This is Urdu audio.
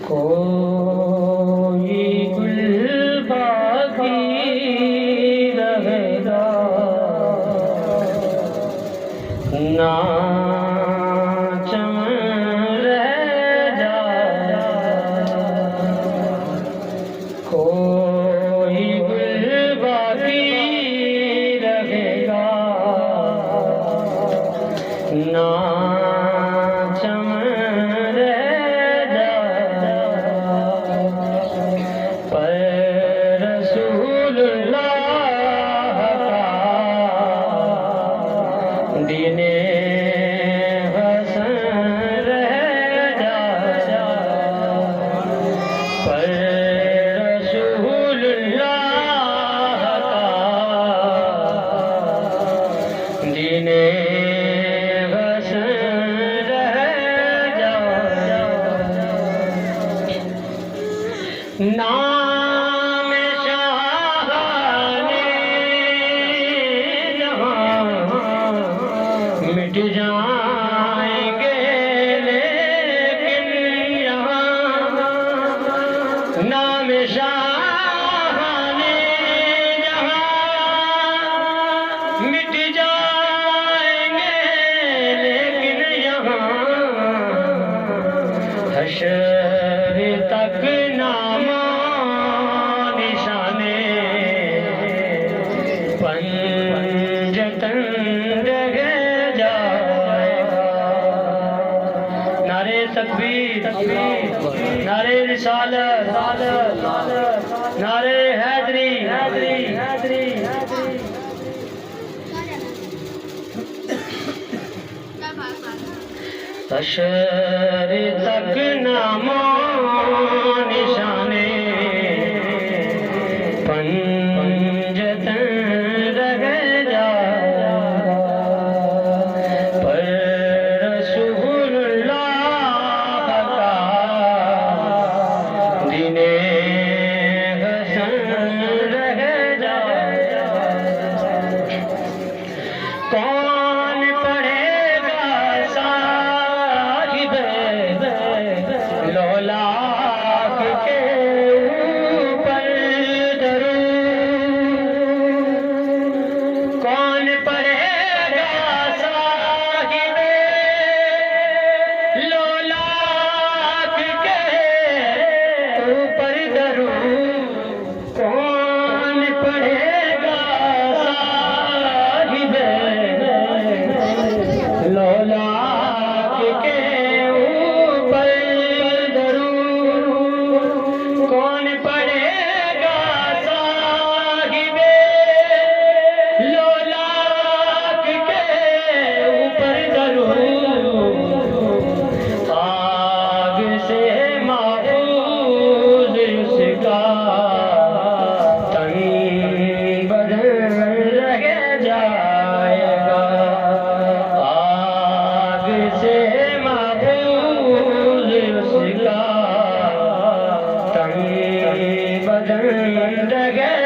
کوئی گل باقی رہے گا نہ چمن رہ جائے، کوئی گل باقی رہے گا نہ نام شاہانے جہاں مٹ جائیں گے لیکن یہاں نام شاہانے جہاں مٹ جائیں گے لیکن یہاں حشر تک نام نشانے پنجتن رہ جائے گا۔ نعرہ تکبیر، نعرہ رسالت، نعرہ حیدری، حشر تک نام نشانے پنجتن رہ جائے گا، پر رسول اللہ کا دین حسن رہ جائے گا۔ کون پڑھے گا صاحب لولاک کے اوپر درود؟ کون پڑھے گا صاحب لولاک کے اوپر درود؟ کون پڑھے گا صاحب لولاک کے اوپر درود؟ کون پڑھے گا صاحب لولاک کے اوپر درود؟ آگ سے محفوظ اس کا تن بدن رہ جائے گا، آگ سے محفوظ اس کا تن بدن رہ